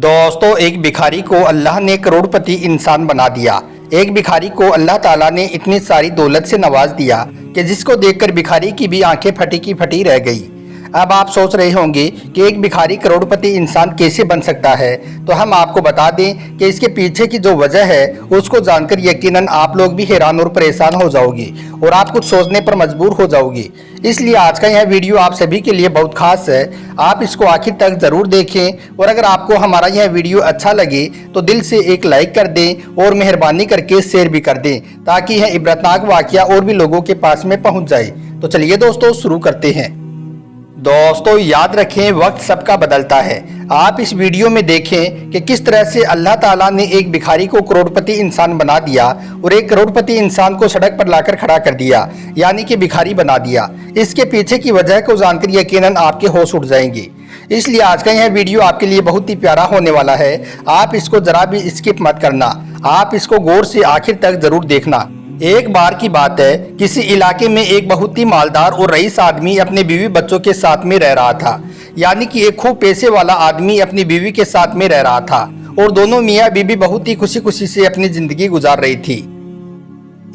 दोस्तों, एक भिखारी को अल्लाह ने करोड़पति इंसान बना दिया। एक भिखारी को अल्लाह ताला ने इतनी सारी दौलत से नवाज दिया कि जिसको देखकर भिखारी की भी आंखें फटी की फटी रह गई। अब आप सोच रहे होंगे कि एक भिखारी करोड़पति इंसान कैसे बन सकता है, तो हम आपको बता दें कि इसके पीछे की जो वजह है उसको जानकर यकीनन आप लोग भी हैरान और परेशान हो जाओगे और आप कुछ सोचने पर मजबूर हो जाओगे। इसलिए आज का यह वीडियो आप सभी के लिए बहुत खास है। आप इसको आखिर तक जरूर देखें और अगर आपको हमारा यह वीडियो अच्छा लगे तो दिल से एक लाइक कर दें और मेहरबानी करके शेयर भी कर दें ताकि यह इबरतनाक वाकया और भी लोगों के पास में पहुंच जाए। तो चलिए दोस्तों, शुरू करते हैं। दोस्तों, याद रखें, वक्त सबका बदलता है। आप इस वीडियो में देखें कि किस तरह से अल्लाह ताला ने एक भिखारी को करोड़पति इंसान बना दिया और एक करोड़पति इंसान को सड़क पर लाकर खड़ा कर दिया, यानी कि भिखारी बना दिया। इसके पीछे की वजह को जानकर यकीनन आपके होश उड़ जाएंगे। इसलिए आज का यह वीडियो आपके लिए बहुत ही प्यारा होने वाला है। आप इसको जरा भी स्किप मत करना, आप इसको गौर से आखिर तक जरूर देखना। एक बार की बात है, किसी इलाके में एक बहुत ही मालदार और रईस आदमी अपने बीवी बच्चों के साथ में रह रहा था। यानी कि एक खूब पैसे वाला आदमी अपनी बीवी के साथ में रह रहा था और दोनों मियाँ बीवी बहुत ही खुशी खुशी से अपनी जिंदगी गुजार रही थी।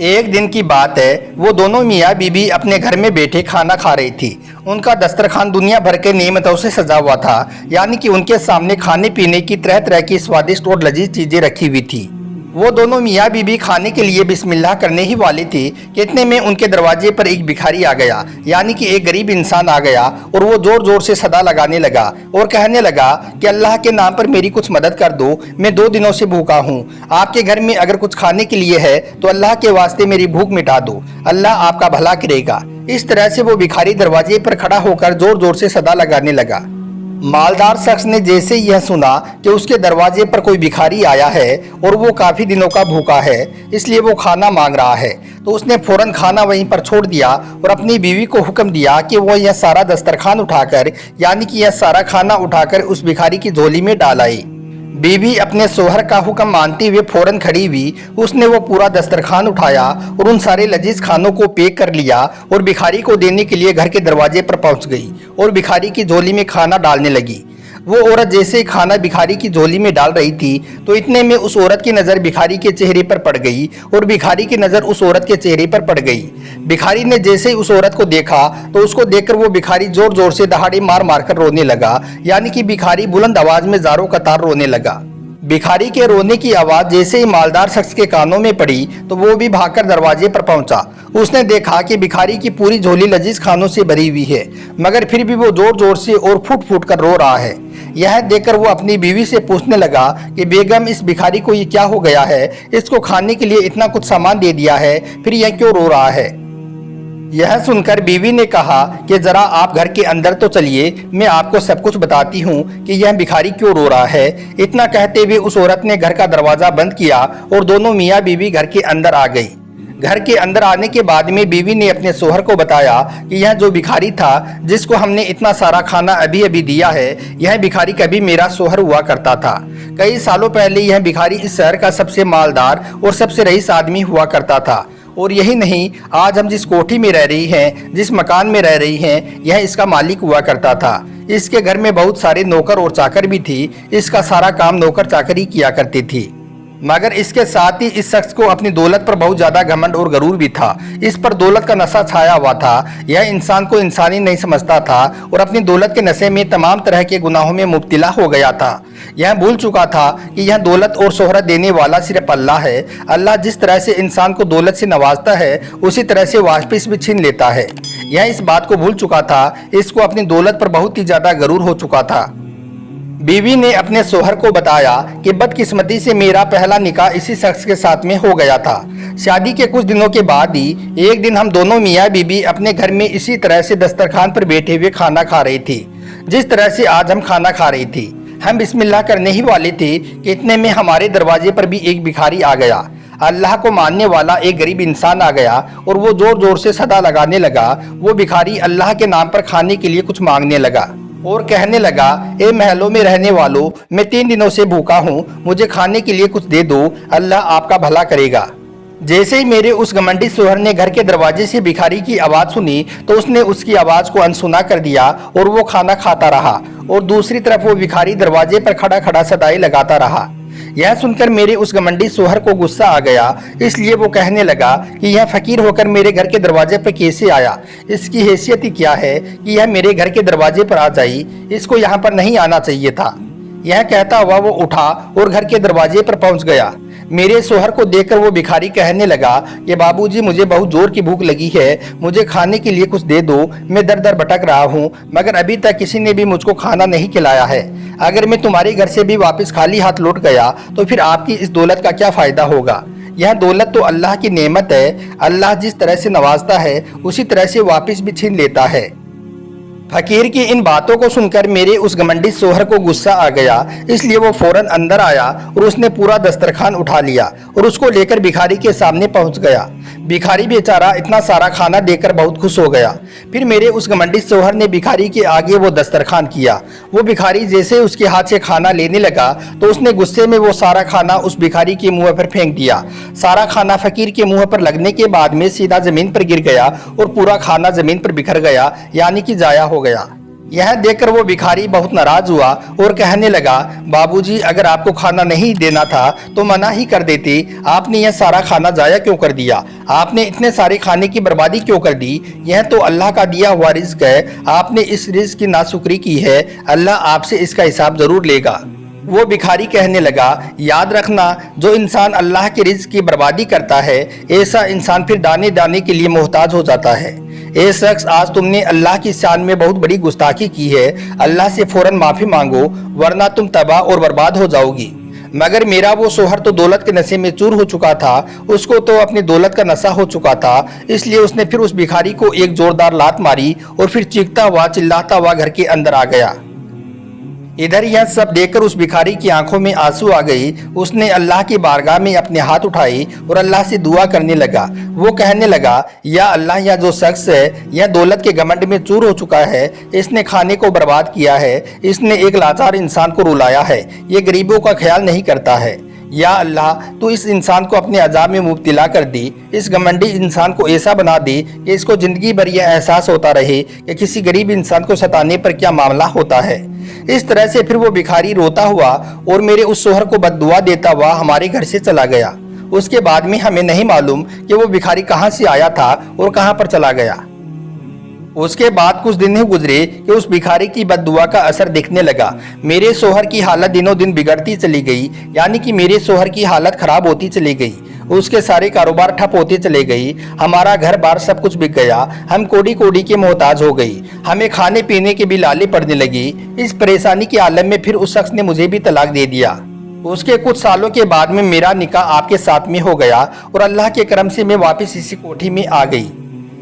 एक दिन की बात है, वो दोनों मियाँ बीवी अपने घर में बैठे खाना खा रही थी। उनका दस्तरखान दुनिया भर के नेमतों से सजा हुआ था, यानी कि उनके सामने खाने पीने की तरह तरह की स्वादिष्ट और लजीज चीजें रखी हुई थी। वो दोनों मियाँ बीबी खाने के लिए बिस्मिल्लाह करने ही वाली थी कि इतने में उनके दरवाजे पर एक भिखारी आ गया, यानी कि एक गरीब इंसान आ गया और वो जोर जोर से सदा लगाने लगा और कहने लगा कि अल्लाह के नाम पर मेरी कुछ मदद कर दो, मैं 2 दिनों से भूखा हूँ। आपके घर में अगर कुछ खाने के लिए है तो अल्लाह के वास्ते मेरी भूख मिटा दो, अल्लाह आपका भला करेगा। इस तरह से वो भिखारी दरवाजे पर खड़ा होकर जोर जोर से सदा लगाने लगा। मालदार शख्स ने जैसे यह सुना कि उसके दरवाजे पर कोई भिखारी आया है और वो काफी दिनों का भूखा है, इसलिए वो खाना मांग रहा है, तो उसने फौरन खाना वहीं पर छोड़ दिया और अपनी बीवी को हुक्म दिया कि वो यह सारा दस्तरखान उठाकर, यानी कि यह सारा खाना उठाकर उस भिखारी की झोली में डाल आई। बीवी अपने सोहर का हुक्म मानते हुए फौरन खड़ी हुई। उसने वो पूरा दस्तरखान उठाया और उन सारे लजीज खानों को पैक कर लिया और भिखारी को देने के लिए घर के दरवाजे पर पहुंच गई और भिखारी की झोली में खाना डालने लगी। वो औरत जैसे ही खाना भिखारी की झोली में डाल रही थी तो इतने में उस औरत की नज़र भिखारी के चेहरे पर पड़ गई और भिखारी की नज़र उस औरत के चेहरे पर पड़ गई। भिखारी ने जैसे ही उस औरत को देखा तो उसको देखकर वो भिखारी जोर जोर से दहाड़े मार मार कर रोने लगा, यानी कि भिखारी बुलंद आवाज में ज़ारों कतार रोने लगा। भिखारी के रोने की आवाज जैसे ही मालदार शख्स के कानों में पड़ी तो वो भी भागकर दरवाजे पर पहुंचा। उसने देखा कि भिखारी की पूरी झोली लजीज खानों से भरी हुई है, मगर फिर भी वो जोर जोर से और फूट फूट कर रो रहा है। यह देखकर वो अपनी बीवी से पूछने लगा कि बेगम, इस भिखारी को ये क्या हो गया है? इसको खाने के लिए इतना कुछ सामान दे दिया है, फिर यह क्यों रो रहा है? यह सुनकर बीवी ने कहा कि जरा आप घर के अंदर तो चलिए, मैं आपको सब कुछ बताती हूँ कि यह भिखारी क्यों रो रहा है। इतना कहते हुए उस औरत ने घर का दरवाजा बंद किया और दोनों मियाँ बीवी घर के अंदर आ गई। घर के अंदर आने के बाद में बीवी ने अपने सोहर को बताया कि यह जो भिखारी था, जिसको हमने इतना सारा खाना अभी अभी दिया है, यह भिखारी कभी मेरा सोहर हुआ करता था। कई सालों पहले यह भिखारी इस शहर का सबसे मालदार और सबसे रईस आदमी हुआ करता था। और यही नहीं, आज हम जिस कोठी में रह रही हैं, जिस मकान में रह रही हैं, यह इसका मालिक हुआ करता था। इसके घर में बहुत सारे नौकर और चाकर भी थी। इसका सारा काम नौकर चाकर ही किया करती थी। मगर इसके साथ ही इस शख्स को अपनी दौलत पर बहुत ज्यादा घमंड और गरूर भी था। इस पर दौलत का नशा छाया हुआ था। यह इंसान को इंसानी नहीं समझता था और अपनी दौलत के नशे में तमाम तरह के गुनाहों में मुब्तिला हो गया था। यह भूल चुका था कि यह दौलत और शोहरत देने वाला सिर्फ अल्लाह है। अल्लाह जिस तरह से इंसान को दौलत से नवाजता है, उसी तरह से वापस भी छीन लेता है। यह इस बात को भूल चुका था। इसको अपनी दौलत पर बहुत ही ज्यादा गरूर हो चुका था। बीवी ने अपने सोहर को बताया कि बदकिस्मती से मेरा पहला निकाह इसी शख्स के साथ में हो गया था। शादी के कुछ दिनों के बाद ही एक दिन हम दोनों मियाँ बीबी अपने घर में इसी तरह से दस्तरखान पर बैठे हुए खाना खा रही थी, जिस तरह से आज हम खाना खा रही थी। हम बिस्मिल्लाह करने ही वाले थे कि इतने में हमारे दरवाजे पर भी एक भिखारी आ गया। अल्लाह को मानने वाला एक गरीब इंसान आ गया और वो जोर जोर से सदा लगाने लगा। वो भिखारी अल्लाह के नाम पर खाने के लिए कुछ मांगने लगा और कहने लगा, ए महलों में रहने वालों, मैं 3 दिनों से भूखा हूँ, मुझे खाने के लिए कुछ दे दो, अल्लाह आपका भला करेगा। जैसे ही मेरे उस घमंडी शोहर ने घर के दरवाजे से भिखारी की आवाज सुनी तो उसने उसकी आवाज को अनसुना कर दिया और वो खाना खाता रहा और दूसरी तरफ वो भिखारी दरवाजे पर खड़ा खड़ा सदाई लगाता रहा। यह सुनकर मेरे उस घमंडी शोहर को गुस्सा आ गया, इसलिए वो कहने लगा कि यह फकीर होकर मेरे घर के दरवाजे पर कैसे आया, इसकी हैसियत ही क्या है कि यह मेरे घर के दरवाजे पर आ जाई, इसको यहाँ पर नहीं आना चाहिए था। यह कहता हुआ वो उठा और घर के दरवाजे पर पहुंच गया। मेरे शोहर को देखकर वो भिखारी कहने लगा कि बाबूजी, मुझे बहुत जोर की भूख लगी है, मुझे खाने के लिए कुछ दे दो, मैं दर दर भटक रहा हूँ मगर अभी तक किसी ने भी मुझको खाना नहीं खिलाया है। अगर मैं तुम्हारे घर से भी वापस खाली हाथ लौट गया तो फिर आपकी इस दौलत का क्या फायदा होगा। यह दौलत तो अल्लाह की नेमत है, अल्लाह जिस तरह से नवाजता है उसी तरह से वापस भी छीन लेता है। फकीर की इन बातों को सुनकर मेरे उस घमंडी शोहर को गुस्सा आ गया, इसलिए वो फौरन अंदर आया और उसने पूरा दस्तरखान उठा लिया और उसको लेकर भिखारी के सामने पहुंच गया। भिखारी बेचारा इतना सारा खाना देकर बहुत खुश हो गया। फिर मेरे उस घमंडी शोहर ने भिखारी के आगे वो दस्तरखान किया। वो भिखारी जैसे उसके हाथ से खाना लेने लगा तो उसने गुस्से में वो सारा खाना उस भिखारी के मुंह पर फेंक दिया। सारा खाना फकीर के मुंह पर लगने के बाद में सीधा जमीन पर गिर गया और पूरा खाना जमीन पर बिखर गया, यानी कि जाया हो गया। यह देखकर वो भिखारी बहुत नाराज हुआ और कहने लगा, बाबूजी, अगर आपको खाना नहीं देना था तो मना ही कर देते, आपने यह सारा खाना जाया क्यों कर दिया, आपने इतने सारे खाने की बर्बादी क्यों कर दी, यह तो अल्लाह का दिया हुआ रिज्क है, आपने इस रिज्क की नाशुक्री की है, अल्लाह आपसे इसका हिसाब जरूर लेगा। वो भिखारी कहने लगा, याद रखना, जो इंसान अल्लाह के रिज्क की बर्बादी करता है ऐसा इंसान फिर दाने दाने के लिए मोहताज हो जाता है। ए शख्स, आज तुमने अल्लाह की शान में बहुत बड़ी गुस्ताखी की है, अल्लाह से फौरन माफी मांगो वरना तुम तबाह और बर्बाद हो जाओगी। मगर मेरा वो शोहर तो दौलत के नशे में चूर हो चुका था, उसको तो अपनी दौलत का नशा हो चुका था, इसलिए उसने फिर उस भिखारी को एक जोरदार लात मारी और फिर चीखता हुआ चिल्लाता हुआ घर के अंदर आ गया। इधर यह सब देखकर उस भिखारी की आंखों में आंसू आ गई। उसने अल्लाह की बारगाह में अपने हाथ उठाए और अल्लाह से दुआ करने लगा। वो कहने लगा, या अल्लाह, यह जो शख्स है यह दौलत के घमंड में चूर हो चुका है, इसने खाने को बर्बाद किया है, इसने एक लाचार इंसान को रुलाया है, ये गरीबों का ख्याल नहीं करता है। या अल्लाह, तू इस इंसान को अपने अजाब में मुब्तिला कर दी, इस घमंडी इंसान को ऐसा बना दे कि इसको जिंदगी भर यह एहसास होता रहे कि किसी गरीब इंसान को सताने पर क्या मामला होता है। इस तरह से फिर वो भिखारी रोता हुआ और मेरे उस शोहर को बद्दुआ देता हुआ हमारे घर से चला गया। उसके बाद में हमें नहीं मालूम कि वो भिखारी कहाँ से आया था और कहाँ पर चला गया। उसके बाद कुछ दिन ही गुजरे कि उस भिखारी की बद्दुआ का असर दिखने लगा। मेरे शोहर की हालत दिनों दिन बिगड़ती चली गई, यानी कि मेरे शोहर की हालत खराब होती चली गई। उसके सारे कारोबार ठप होते चले गई, हमारा घर बार सब कुछ बिक गया, हम कोड़ी कोड़ी के मोहताज हो गई, हमें खाने पीने की भी लाले पड़ने लगी। इस परेशानी के आलम में फिर उस शख्स ने मुझे भी तलाक दे दिया। उसके कुछ सालों के बाद में मेरा निकाह आपके साथ में हो गया और अल्लाह के करम से मैं वापस इसी कोठी में आ गई।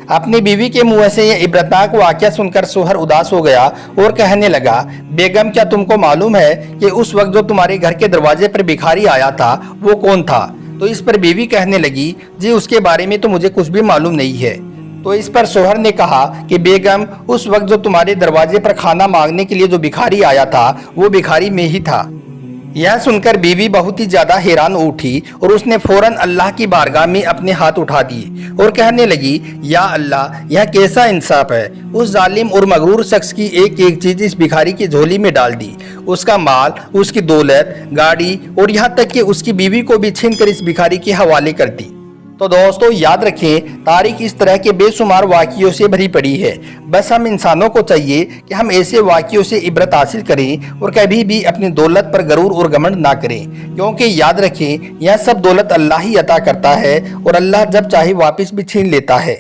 अपनी बीवी के मुंह से यह इबरतनाक वाकया सुनकर शोहर उदास हो गया और कहने लगा, बेगम, क्या तुमको मालूम है कि उस वक्त जो तुम्हारे घर के दरवाजे पर भिखारी आया था वो कौन था? तो इस पर बीवी कहने लगी, जी उसके बारे में तो मुझे कुछ भी मालूम नहीं है। तो इस पर शोहर ने कहा कि बेगम, उस वक्त जो तुम्हारे दरवाजे पर खाना मांगने के लिए जो भिखारी आया था वो भिखारी में ही था। यह सुनकर बीवी बहुत ही ज्यादा हैरान उठी और उसने फौरन अल्लाह की बारगाह में अपने हाथ उठा दिए और कहने लगी, या अल्लाह, यह कैसा इंसाफ है। उस जालिम और मगरूर शख्स की एक एक चीज इस भिखारी की झोली में डाल दी, उसका माल, उसकी दौलत, गाड़ी और यहाँ तक कि उसकी बीवी को भी छीन कर इस भिखारी के हवाले कर दी। तो दोस्तों, याद रखें, तारीख इस तरह के बेशुमार वाक़ियों से भरी पड़ी है। बस हम इंसानों को चाहिए कि हम ऐसे वाक़ियों से इबरत हासिल करें और कभी भी अपनी दौलत पर गरूर और घमंड ना करें, क्योंकि याद रखें, यह सब दौलत अल्लाह ही अता करता है और अल्लाह जब चाहे वापस भी छीन लेता है।